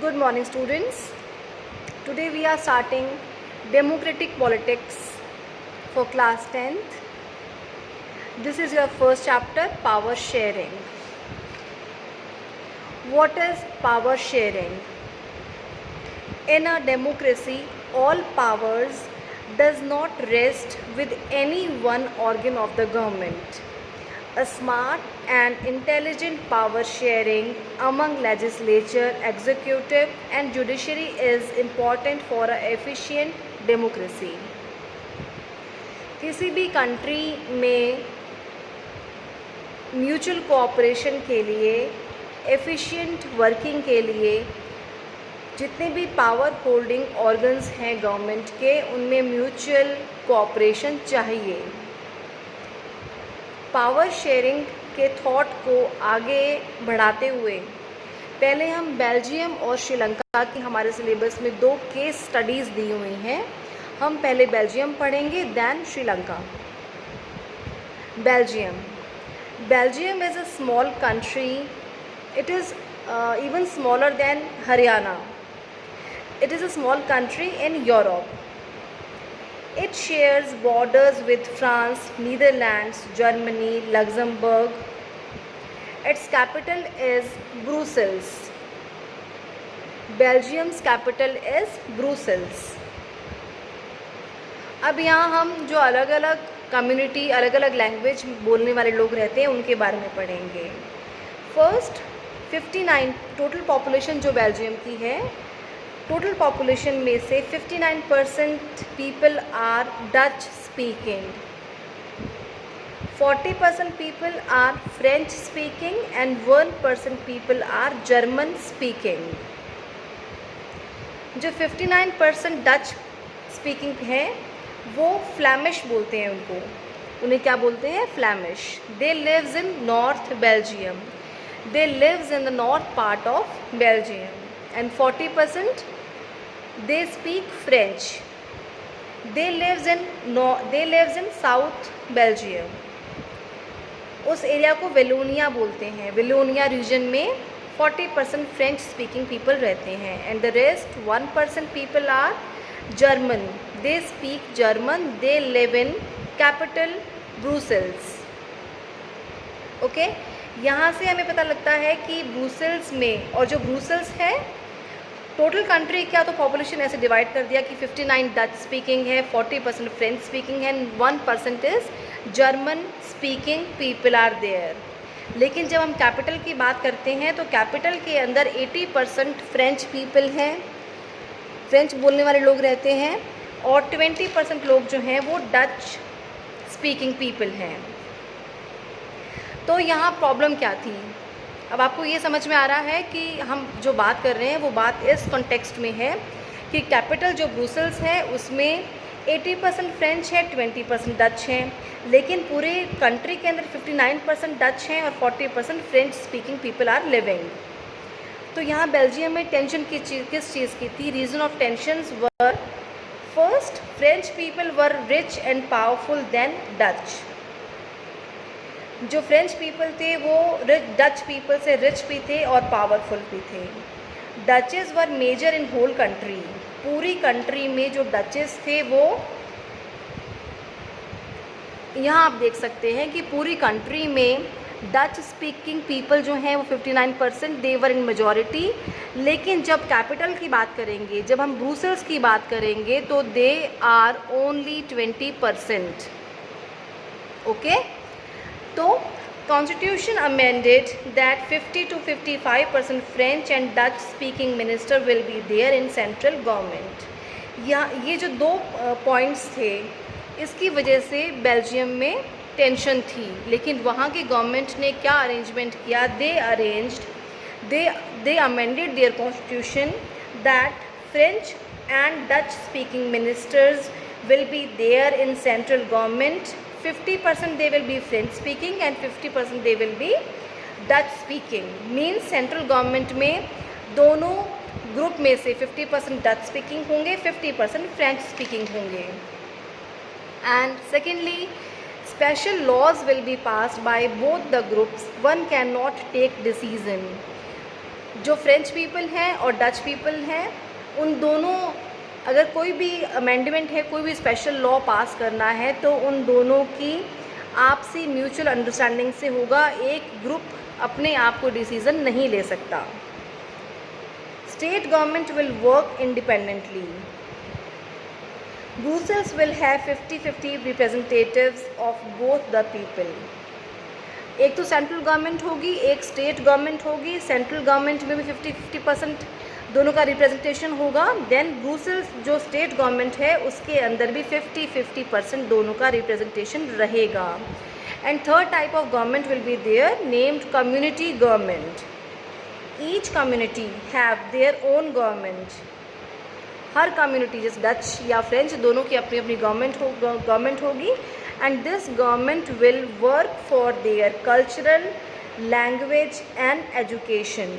Good morning, students. Today we are starting Democratic Politics for class 10th. This is your first chapter, Power Sharing. What is power sharing? In a democracy, all powers does not rest with any one organ of the government. A smart and intelligent power sharing among legislature, executive and judiciary is important for an efficient democracy. किसी भी country में mutual cooperation के लिए, efficient working के लिए जितने भी power holding organs हैं गवर्नमेंट के, उनमें म्यूचुअल कोऑपरेशन चाहिए. पावर शेयरिंग के थॉट को आगे बढ़ाते हुए पहले हम बेल्जियम और श्रीलंका की हमारे सिलेबस में 2 केस स्टडीज़ दी हुई हैं. हम पहले बेल्जियम पढ़ेंगे, then Sri Lanka. Belgium is a small country. It is even smaller than Haryana. It is a small country in Europe. It shares borders with France, Netherlands, Germany, Luxembourg. Its capital is Brussels. Belgium's capital is Brussels. अब यहाँ हम जो अलग अलग community, अलग अलग language बोलने वाले लोग रहते हैं उनके बारे में पढ़ेंगे. फर्स्ट 59 टोटल पॉपुलेशन जो बेल्जियम की है, टोटल पॉपुलेशन में से 59% people are Dutch speaking, 40% people are French speaking and 1% people are German speaking. जो 59% डच स्पीकिंग हैं वो फ्लैमिश बोलते हैं. उन्हें क्या बोलते हैं? Flemish. They lives in north Belgium. They lives in the north part of Belgium, and 40% they speak French. They lives in South Belgium. उस एरिया को वेलोनिया बोलते हैं. वेलोनिया रीजन में 40% फ्रेंच स्पीकिंग पीपल रहते हैं, and the rest 1% people are German. They speak German. They live in capital Brussels. Okay, यहाँ से हमें पता लगता है कि ब्रुसेल्स में, और जो ब्रुसेल्स है टोटल कंट्री क्या, तो पॉपुलेशन ऐसे डिवाइड कर दिया कि 59 डच स्पीकिंग है, 40% फ्रेंच स्पीकिंग है, 1% is German speaking people are there. लेकिन जब हम कैपिटल की बात करते हैं तो कैपिटल के अंदर 80% फ्रेंच पीपल हैं, फ्रेंच बोलने वाले लोग रहते हैं, और 20% लोग जो हैं वो डच स्पीकिंग पीपल हैं. तो यहाँ प्रॉब्लम क्या थी? अब आपको ये समझ में आ रहा है कि हम जो बात कर रहे हैं वो बात इस कॉन्टेक्स्ट में है कि कैपिटल जो ब्रुसेल्स है उसमें 80% फ्रेंच है, 20% डच हैं, लेकिन पूरे कंट्री के अंदर 59% डच हैं और 40% French speaking people are living. तो यहाँ बेल्जियम में टेंशन किस चीज़ की थी? Reason of tensions were, first French people were rich and powerful than Dutch. जो फ्रेंच पीपल थे वो डच पीपल से रिच भी थे और पावरफुल भी थे. Dutches were major in whole country. पूरी कंट्री में जो डचेस थे वो, यहाँ आप देख सकते हैं कि पूरी कंट्री में डच स्पीकिंग पीपल जो हैं वो 59% दे वर इन मेजॉरिटी. लेकिन जब कैपिटल की बात करेंगे, जब हम ब्रुसेल्स की बात करेंगे तो दे आर ओनली 20%. ओके, तो constitution amended that 50 to 55% French and Dutch speaking minister will be there in central government. ये जो 2 पॉइंट्स थे, इसकी वजह से बेल्जियम में टेंशन थी. लेकिन वहाँ की गवर्नमेंट ने क्या अरेंजमेंट किया? They amended their constitution that French and Dutch speaking ministers will be there in central government. 50% they will be French speaking and 50% they will be Dutch speaking. Means central government में दोनों group में से 50% Dutch speaking होंगे, 50% French speaking होंगे. And secondly, special laws will be passed by both the groups. One can not take decision. जो French people हैं और Dutch people हैं, उन दोनों, अगर कोई भी अमेंडमेंट है, कोई भी स्पेशल लॉ पास करना है, तो उन दोनों की आपसी म्यूचुअल अंडरस्टैंडिंग से होगा। एक ग्रुप अपने आप को डिसीज़न नहीं ले सकता। State government will work independently. Brussels will have 50-50 representatives of both the people. एक तो सेंट्रल गवर्नमेंट होगी, एक स्टेट गवर्नमेंट होगी। सेंट्रल गवर्नमेंट में भी 50-50% दोनों का रिप्रेजेंटेशन होगा। देन ब्रुसेल्स जो स्टेट गवर्नमेंट है उसके अंदर भी 50-50% दोनों का रिप्रेजेंटेशन रहेगा। And third type of government will be there, named community government. Each community have their own government. हर कम्युनिटी, जैसे डच या फ्रेंच, दोनों की अपनी अपनी गवर्नमेंट होगी। And this government will work for their cultural, language and education.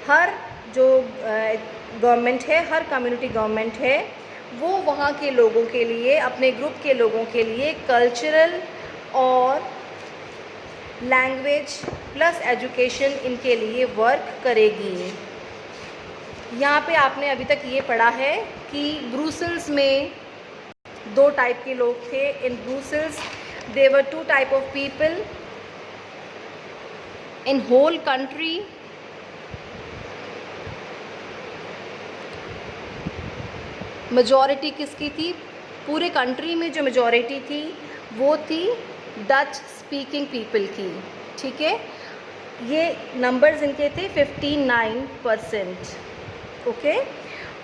हर जो गवर्नमेंट है, हर कम्युनिटी गवर्नमेंट है, वो वहाँ के लोगों के लिए, अपने ग्रुप के लोगों के लिए कल्चरल और लैंग्वेज प्लस एजुकेशन इनके लिए वर्क करेगी। यहाँ पे आपने अभी तक ये पढ़ा है कि ब्रुसेल्स में 2 टाइप के लोग थे। In Brussels there were 2 type of people in whole country. Majority किसकी थी? पूरे कंट्री में जो मेजॉरिटी थी वो थी डच स्पीकिंग पीपल की। ठीक है, ये नंबर्स इनके थे 59%। ओके,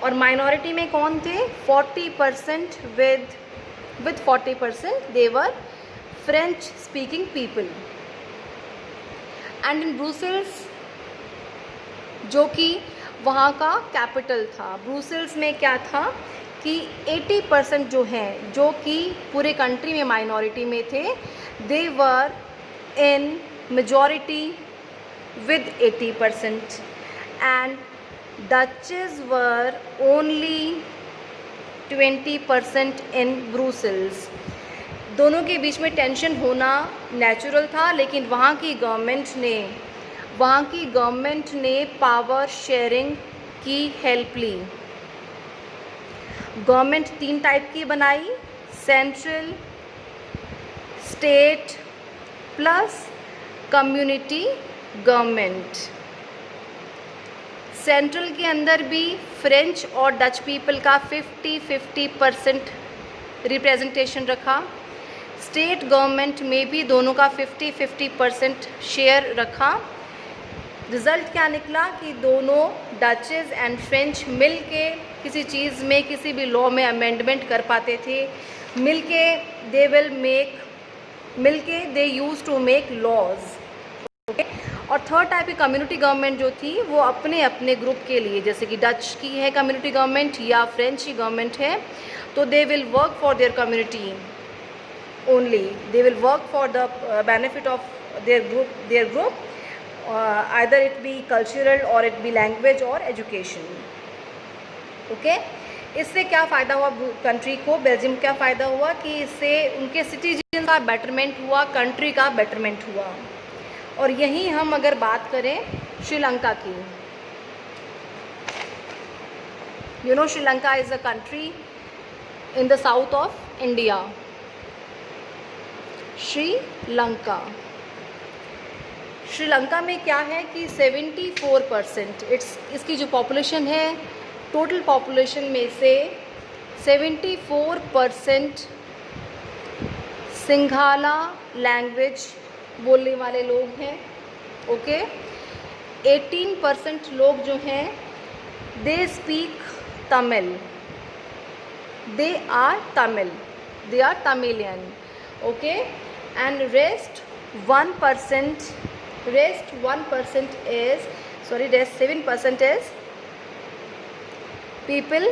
और माइनॉरिटी में कौन थे? 40% with 40% they were French speaking people. And in Brussels, जो कि वहाँ का कैपिटल था, ब्रुसेल्स में क्या था कि 80% जो हैं, जो कि पूरे कंट्री में माइनॉरिटी में थे, दे वर इन majority with 80%, and Dutches were only 20% in Brussels। दोनों के बीच में टेंशन होना नेचुरल था, लेकिन वहाँ की गवर्नमेंट ने पावर शेयरिंग की हेल्प ली। गवर्नमेंट 3 टाइप की बनाई, central, state plus community government. Central के अंदर भी फ्रेंच और डच पीपल का 50-50% रिप्रेजेंटेशन रखा। स्टेट गवर्नमेंट में भी दोनों का 50-50% शेयर रखा। रिज़ल्ट क्या निकला कि दोनों डचेस एंड फ्रेंच मिल के किसी चीज़ में, किसी भी लॉ में अमेंडमेंट कर पाते थे। मिलके they use to make laws. Okay, और थर्ड टाइप की कम्युनिटी गवर्नमेंट जो थी वो अपने अपने ग्रुप के लिए, जैसे कि डच की है कम्युनिटी गवर्नमेंट या फ्रेंच की गवर्नमेंट है, तो they will work for their community only. They will work for the benefit of their group, either it be cultural or it be language or education। Okay, इससे क्या फ़ायदा हुआ country को, Belgium क्या फ़ायदा हुआ कि इससे उनके सिटीजन का बेटरमेंट हुआ, कंट्री का बेटरमेंट हुआ। और यहीं हम अगर बात करें श्रीलंका की, you know Sri Lanka is a country in the south of India. Sri Lanka में क्या है कि 74% इसकी जो पॉपुलेशन है, टोटल पॉपुलेशन में से 74% सिंघाला लैंग्वेज बोलने वाले लोग हैं। ओके, 18% लोग जो हैं they speak Tamil, they are Tamilian. Okay, and rest 7% is people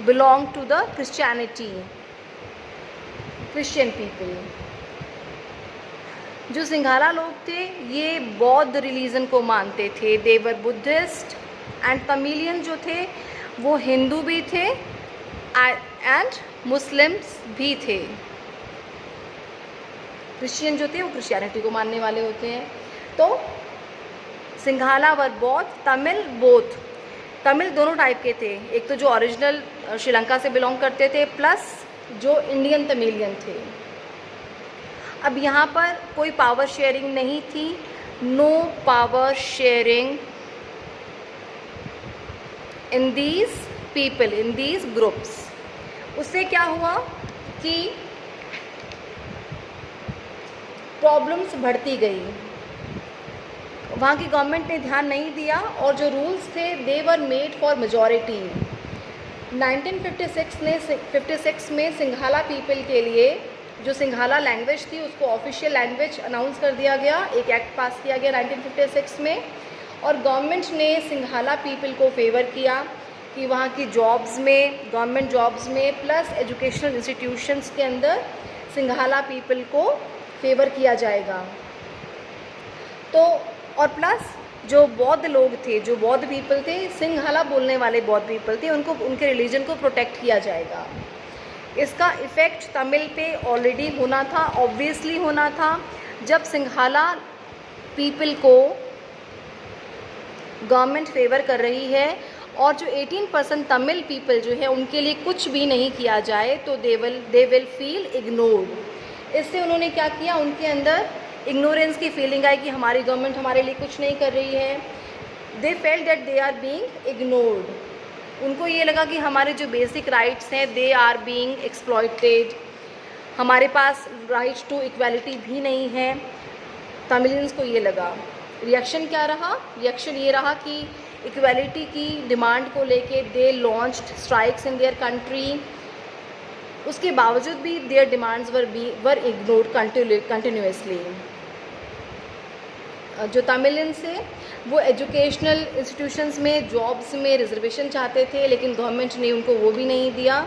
belong to the Christian people। जो सिंघाला लोग थे ये बौद्ध रिलीजन को मानते थे, दे वर बुद्धिस्ट। एंड तमिलियन जो थे वो हिंदू भी थे एंड मुस्लिम्स भी थे। क्रिश्चियन जो थे वो क्रिश्चियनिटी को मानने वाले होते हैं। तो Sinhala were both Tamil, both Tamil दोनों टाइप के थे, एक तो जो ओरिजिनल श्रीलंका से बिलोंग करते थे प्लस जो इंडियन तमिलियन थे। अब यहाँ पर कोई पावर शेयरिंग नहीं थी, no power sharing in these people, in these groups. उससे क्या हुआ कि प्रॉब्लम्स बढ़ती गई, वहाँ की गवर्नमेंट ने ध्यान नहीं दिया और जो रूल्स थे दे वर मेड फॉर मेजॉरिटी। 1956 में सिंघाला पीपल के लिए जो सिंघाला लैंग्वेज थी उसको ऑफिशियल लैंग्वेज अनाउंस कर दिया गया, एक एक्ट पास किया गया 1956 में, और गवर्नमेंट ने सिंघाला पीपल को फेवर किया कि वहाँ की जॉब्स में, गवर्नमेंट जॉब्स में प्लस एजुकेशनल इंस्टीट्यूशंस के अंदर सिंघाला पीपल को फेवर किया जाएगा। तो और प्लस जो बौद्ध लोग थे, जो बौद्ध पीपल थे, सिंघाला बोलने वाले बौद्ध पीपल थे, उनको, उनके रिलीजन को प्रोटेक्ट किया जाएगा। इसका इफ़ेक्ट तमिल पे ऑलरेडी होना था, ऑब्वियसली होना था। जब सिंघाला पीपल को गवर्नमेंट फेवर कर रही है और जो 18% तमिल पीपल जो है उनके लिए कुछ भी नहीं किया जाए तो दे विल फील इग्नोर्ड। इससे उन्होंने क्या किया, उनके अंदर इग्नोरेंस की फीलिंग आई कि हमारी गवर्नमेंट हमारे लिए कुछ नहीं कर रही है। They felt that they are being ignored. उनको ये लगा कि हमारे जो बेसिक राइट्स हैं दे आर बीइंग एक्सप्लॉइटेड, हमारे पास राइट्स टू इक्वालिटी भी नहीं है। तमिलियंस को ये लगा। रिएक्शन क्या रहा? रिएक्शन ये रहा कि इक्वालिटी की डिमांड को लेके they launched strikes in their country. उसके बावजूद भी their demands were ignored continuously. जो तमिलियंस है वो एजुकेशनल इंस्टीट्यूशंस में, जॉब्स में रिजर्वेशन चाहते थे, लेकिन गवर्नमेंट ने उनको वो भी नहीं दिया।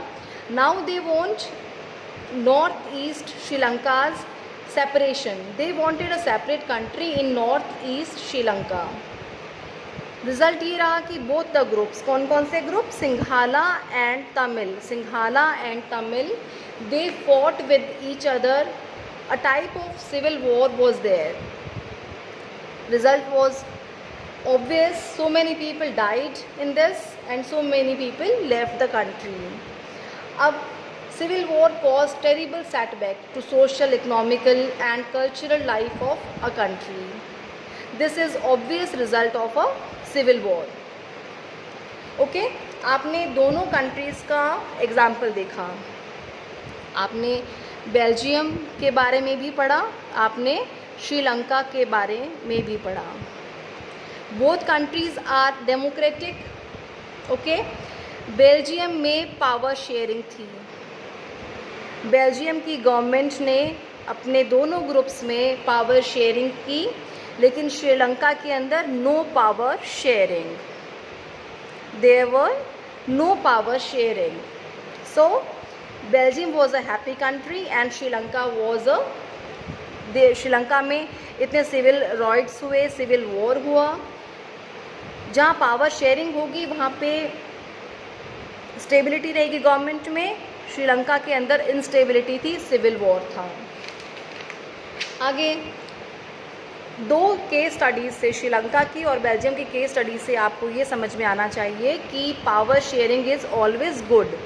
Now they want north east Sri Lanka's separation, they wanted a separate country in north east Sri Lanka. Result ये रहा कि बोथ द ग्रुप्स, कौन कौन से group, Sinhala and Tamil, Sinhala and Tamil, they fought with each other, a type of civil war was there. Result was obvious, so many people died in this and so many people left the country. अब civil war caused terrible setback to social, economical and cultural life of a country. This is obvious result of a civil war. Okay, आपने दोनों countries का example देखा, आपने Belgium के बारे में भी पढ़ा, आपने श्रीलंका के बारे में भी पढ़ा। Both countries are democratic. Okay, Belgium में पावर शेयरिंग थी। बेल्जियम की गवर्नमेंट ने अपने दोनों ग्रुप्स में पावर शेयरिंग की, लेकिन श्रीलंका के अंदर no power sharing, there were no power sharing. So Belgium was a happy country and Sri Lanka was a, Sri Lanka में इतने सिविल रॉइट्स हुए, सिविल वॉर हुआ। जहाँ पावर शेयरिंग होगी वहाँ पे स्टेबिलिटी रहेगी गवर्नमेंट में, श्रीलंका के अंदर इनस्टेबिलिटी थी, सिविल वॉर था। आगे दो केस स्टडीज़ से, श्रीलंका की और बेल्जियम की केस स्टडीज से आपको ये समझ में आना चाहिए कि power sharing is always good.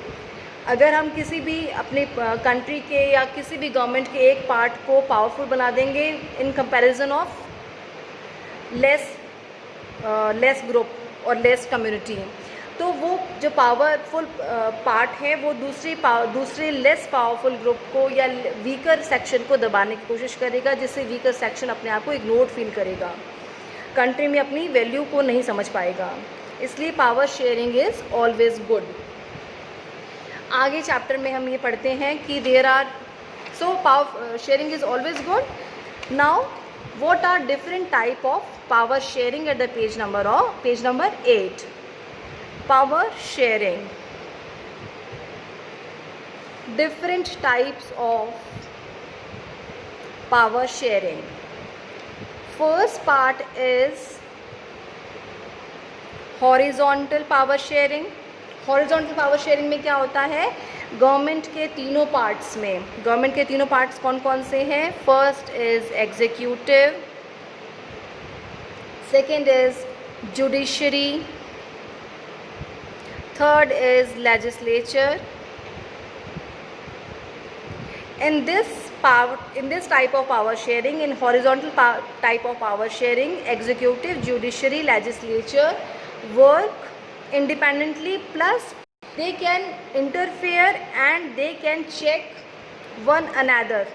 अगर हम किसी भी अपने कंट्री के या किसी भी गवर्नमेंट के एक पार्ट को पावरफुल बना देंगे in comparison of less group और लेस कम्युनिटी, तो वो जो पावरफुल पार्ट है वो दूसरे लेस पावरफुल ग्रुप को या वीकर सेक्शन को दबाने की कोशिश करेगा, जिससे वीकर सेक्शन अपने आप को इग्नोर्ड फील करेगा, कंट्री में अपनी वैल्यू को नहीं समझ पाएगा। इसलिए power sharing is always good. आगे चैप्टर में हम ये पढ़ते हैं कि there are, so power sharing is always good. Now what are different type of power sharing at the page number 8। Power sharing, different types of power sharing. First part is horizontal power sharing. Horizontal power sharing में क्या होता है, government के तीनों parts में, government के तीनों parts कौन कौन से हैं, first is executive, Second is judiciary. Third is legislature. In this type of power sharing, in horizontal type of power sharing, executive, judiciary, legislature work independently, plus they can interfere and they can check one another.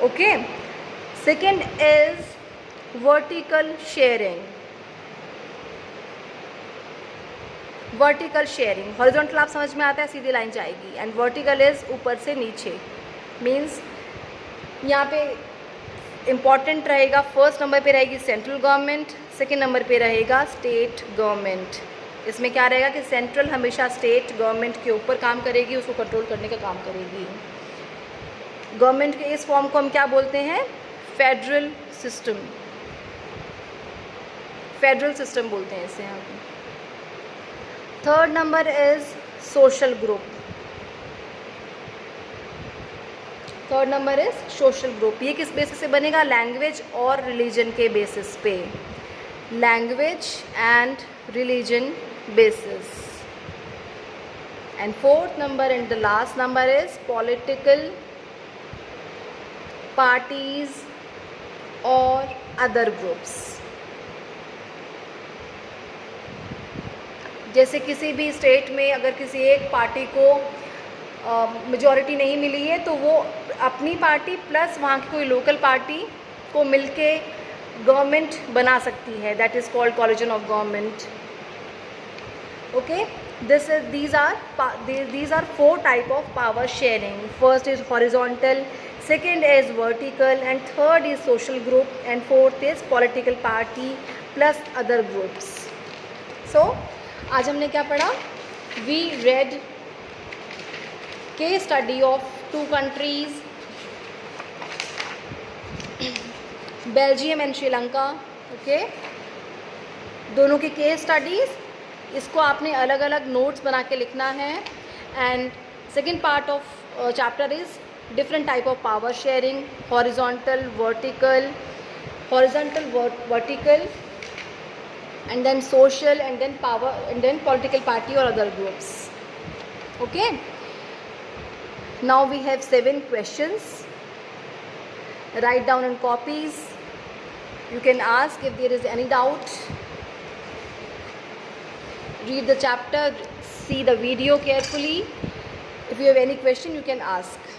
Okay. Second is vertical sharing. Vertical sharing, horizontal आप समझ में आता है, सीधी line जाएगी, and vertical is ऊपर से नीचे, means यहाँ पे इम्पॉर्टेंट रहेगा, फर्स्ट नंबर पे रहेगी सेंट्रल गवर्नमेंट, सेकेंड नंबर पे रहेगा स्टेट गवर्नमेंट. इसमें क्या रहेगा कि सेंट्रल हमेशा स्टेट गवर्नमेंट के ऊपर काम करेगी, उसको कंट्रोल करने का काम करेगी. गवर्नमेंट के इस फॉर्म को हम क्या बोलते हैं? Federal system. फेडरल सिस्टम बोलते हैं इसे हम. Third number is social group. Third number is social group. ये किस बेसिस से बनेगा? लैंग्वेज और रिलीजन के बेसिस पे. Language and religion basis. And fourth number and the last number is political parties और अदर ग्रुप्स. जैसे किसी भी स्टेट में अगर किसी एक पार्टी को मेजॉरिटी नहीं मिली है, तो वो अपनी पार्टी प्लस वहाँ की कोई लोकल पार्टी को मिलके गवर्नमेंट बना सकती है. That is called collision of government. Okay, these are four type of power sharing. First is horizontal, second is vertical, and third is social group, and fourth is political party plus other groups. So आज हमने क्या पढ़ा? We read case study of two countries, Belgium and Sri Lanka. Okay, दोनों की case studies. इसको आपने अलग अलग नोट्स बना के लिखना है. And second part of chapter is different type of power sharing, horizontal, vertical, and then social, and then power, and then political party or other groups. Okay, now we have 7 questions. Write down in copies. You can ask if there is any doubt. Read the chapter, see the video carefully. If you have any question, you can ask.